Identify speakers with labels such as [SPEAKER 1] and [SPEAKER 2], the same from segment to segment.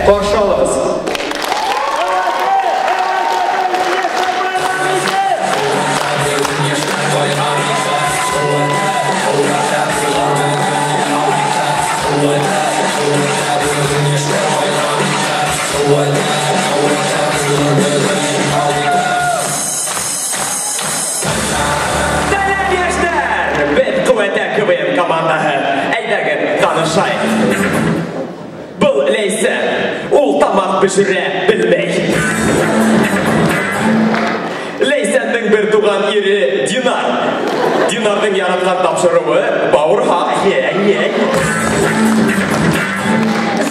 [SPEAKER 1] Qarşı alırız. Бұл лейсі, ол тамақ пішіре білмей. Лейсәндің бір туған ері Динар. Динардың яратқан тапшыруы бауырға ей.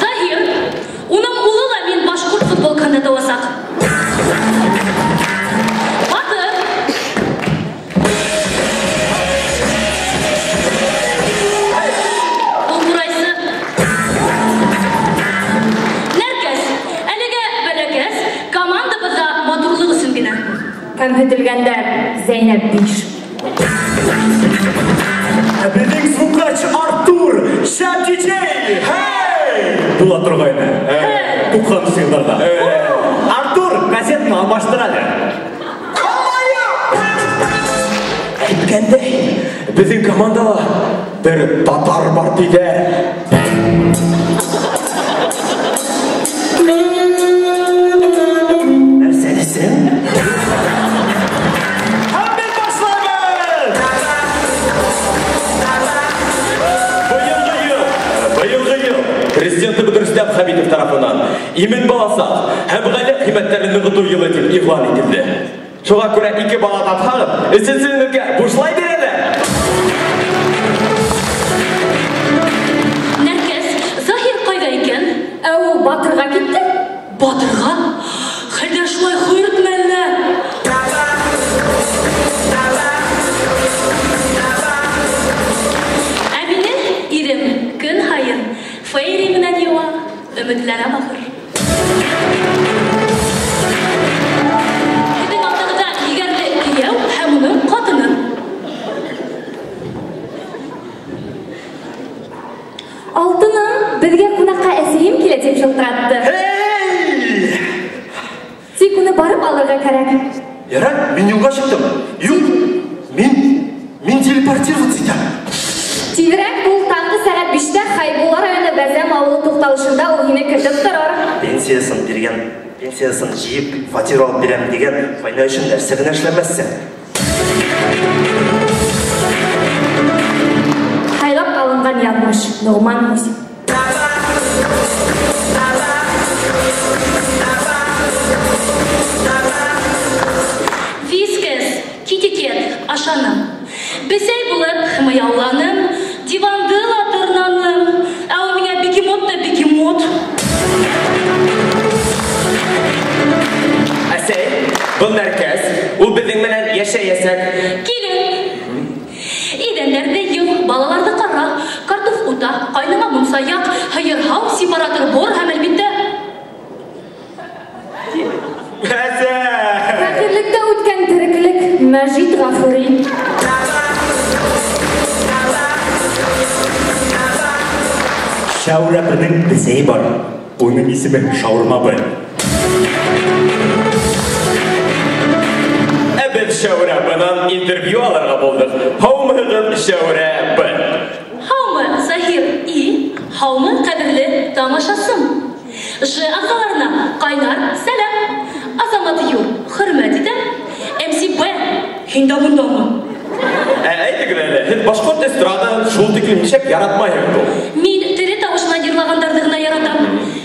[SPEAKER 2] Захир, оның ұлы да мен башқұрт футбол кандидаты болсақ.
[SPEAKER 3] Көмһетілгәндәр Зәйнәп Биш.
[SPEAKER 4] Біздің звукач Артур, шәп диджей! Хей! Бұла тұрғайны. Тұққан сыйларда. Артур, газетін алмаштырады.
[SPEAKER 1] Әйткәндей, біздің командала бір татар бар дейді. Президенті Бұдырыстап Хамитов тарафынан имен баласақ, әмғалі қимәттерін нұғыту елі деп иғлан етілді. Шоға көре 2 бала татқағып, үсінсіңізге бұшлай береді.
[SPEAKER 2] Нәркес, Захир қайда екен?
[SPEAKER 3] Ол Батырға кетті?
[SPEAKER 2] Батырға? Қайда шылай құйрық мәлі? Әміне, ирім, күн хайын. Фейри менән юа, өмөтләре бахыр. Һеҙҙең алдығыҙҙа егәрле кейәү һәм уның ҡатыны.
[SPEAKER 3] Алтыным, беҙгә ҡунаҡҡа әсәйем килә тип шылтыратты. Тик уны барып алырға кәрәк.
[SPEAKER 4] Ярай, мин юлға шықтым. Юл, мин телепортироваться итәм.
[SPEAKER 3] Тиҙерәк бул таңғы сәғәт 5-тә Хайбулла районы Бәзәм ауылы туҡталышында ул һине көтөп торор.
[SPEAKER 4] Пенсиясын жиып, фатир алып берәм деген файна өчен нәрсә генә эшләмәссең.
[SPEAKER 3] Һайлап алынған яҙмыш, Нуғман Мусин.
[SPEAKER 2] Вискес, китикет, ашаным. Бесәй булып хымаяуланым, диванды ла тырнаным, ә у меня бегемот та бегемот.
[SPEAKER 1] Әсәй, бұл нәркәс, ул беҙҙең менән йәшәйәсәк.
[SPEAKER 2] Килен. Идәндәрҙе йыл, балаларҙы ҡара, картуф ута, ҡайнама мунсаяҡ, һыйырһау, сепаратор бор һәм әлбиттә.
[SPEAKER 3] Фәҡирлектә үткән тереклек, Мәжит Ғафури.
[SPEAKER 4] Шаурапының бесәйі бар. Оның исеме Шаурмабы.
[SPEAKER 1] Әбет Шаурапынан интервью алырға болдық. Һаумыһығыҙ Шаурапы.
[SPEAKER 2] Һаумы, Захир, һаумы, ҡәҙерле тамашасым. Ж ағаларына ҡайнар сәләм. Азамат Юр, хөрмәт итәм. МСБ, һин дә бындамы?
[SPEAKER 1] Әйтегеҙ әле, һеҙ башҡорт эстрадаһын шул тиклем нисек яратмайһығыҙ ул?
[SPEAKER 2] Мин тере тауышына йырлағандарҙы ғына яратам.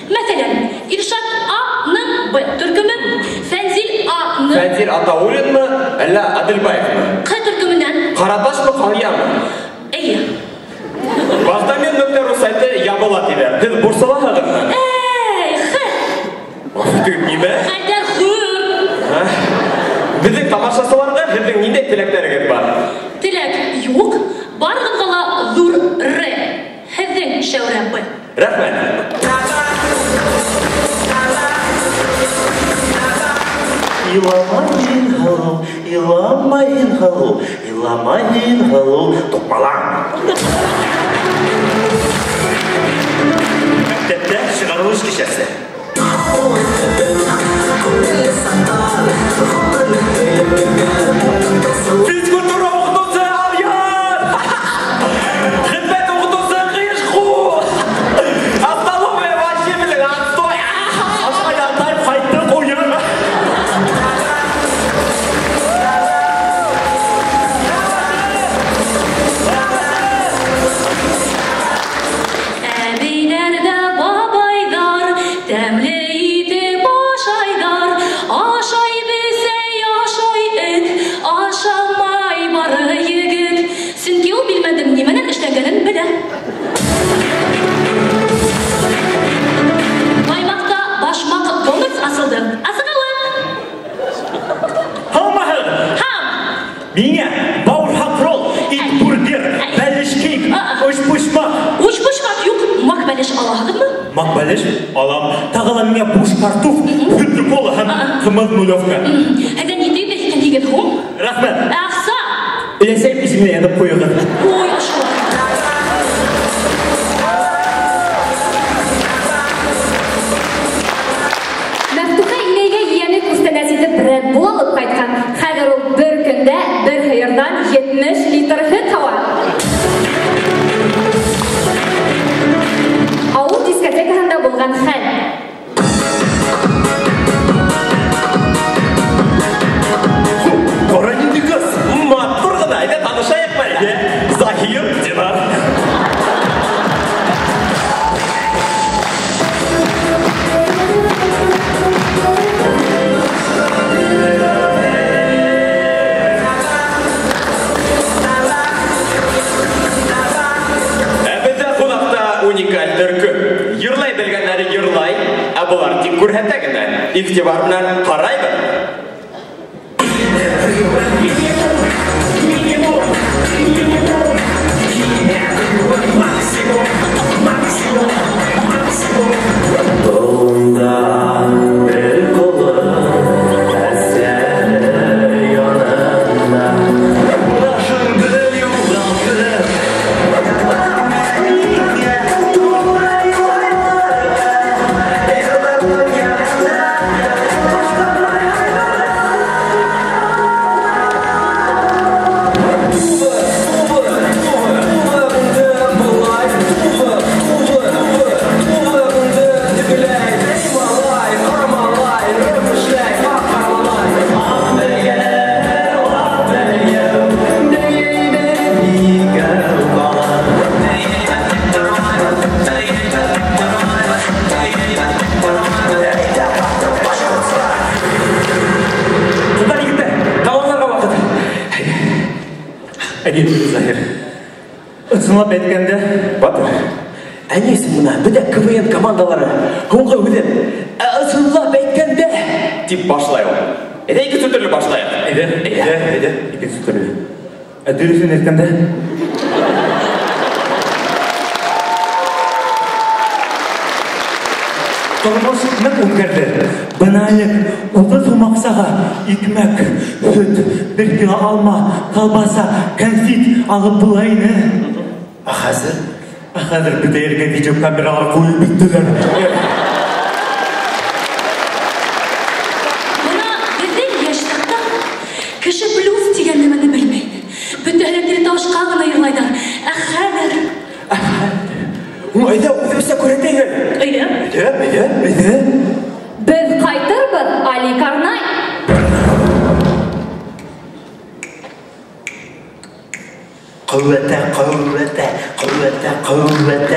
[SPEAKER 2] Мәҫәлән, Илшат А.ның Б төркөмө, Фәнзил А.ны...
[SPEAKER 1] Фәнзил Атауллинмы, әллә Аделбаевмы?
[SPEAKER 2] Ҡ төркөмөнән...
[SPEAKER 1] Ҡараташмы, Ҡалъямы?
[SPEAKER 2] Эйе.
[SPEAKER 1] Баҙдамен сайты ябыла тиҙәр. Һеҙ бурсалаһығыҙмы? Нимә?
[SPEAKER 2] Хәйҙәр Хөр.
[SPEAKER 1] Беҙҙең тамашасыларға һеҙҙең ниндәй теләктәрегеҙ бар?
[SPEAKER 2] Теләк юҡ, барығыҙға ла ҙур Р. Һеҙҙең Шәүрәпе.
[SPEAKER 1] Рәхмәт.
[SPEAKER 4] Иламайын һалу, иламайын һалу, иламайын һалу, туҡмалаң. Мәктәптә шығарылыш кисәсе.
[SPEAKER 1] Физкультура оқытушы Алиян! Хидмет оқытушы Қиышқу! Асталовая вообще білін отстой! Ашқаяндай қайтты қойын!
[SPEAKER 2] Әбейлерді бабайдар, тәмлі етіп ашайдар, ашай білсей ашай үт, ашамай бары егіт. Сөнки ул білмәдім неменен эшләгәнен белә. Баймақта башмақ доныс асылды. Асығылы!
[SPEAKER 4] Хамахыр!
[SPEAKER 2] Хам!
[SPEAKER 4] Миңа бауыр хақрол, ит бургер, бәлішкейк, ұшпұшмақ.
[SPEAKER 2] Уч башмақ юк, мак бәлеш аладыңмы?
[SPEAKER 4] Мақ бәліш, алам, тағала миңа буш картуф, күтті қолы һәм қымыз нулевка.
[SPEAKER 2] Әдән етейіп әккен деген хом?
[SPEAKER 4] Рахмет.
[SPEAKER 2] Ақса!
[SPEAKER 4] Үлесем ісіміне едіп қойығы.
[SPEAKER 2] Ой, ашылы.
[SPEAKER 3] Мәфтуха инәйгә ияне күстәнәсиде бред булып кайткан. Хәзер ул бер көндә бер һыердан 70 литр һөт һава. Авыл дискотекаһында булган хәл.
[SPEAKER 4] Қора нинди қыз?
[SPEAKER 1] Матур ғана, әйдә танышайық па, әйдә? Захир, Динар. Әбеде қонақта уникаль түркі. Йырлай белгәннәре йырлай, ә бұлар тик күрһәтә генә. Игътибар белән карайбыз.
[SPEAKER 4] Әдет, Захир. Ұсынлап әйткәндә,
[SPEAKER 1] Батыр, әнесі мұна бүдә КВН командалары қоңға өден ұсынлап әйткәндә деп башлай ол. Әйдә ике түрлі башлайық.
[SPEAKER 4] әйдә, икенче төрле. Дөресен әйткәндә, тормыш нык үткәрде. Бынайлык, утыз максага икмәк, сөт, 1 кило алма, колбаса, конфет алып булайны. Хәзер бөтәергә видеокамералар куеп биттеләр.
[SPEAKER 2] Бына безнең яшьләрдә кеше плюс дигән нәмәне белмәйди. Бөтәләре ташка гына йырлайдар. Ә хәзер
[SPEAKER 1] Әйдә, үзебезгә күрәтәйек.
[SPEAKER 2] әйдә.
[SPEAKER 1] Әйдә.
[SPEAKER 3] Без кайтырбыз, Али Карнай.
[SPEAKER 5] قوة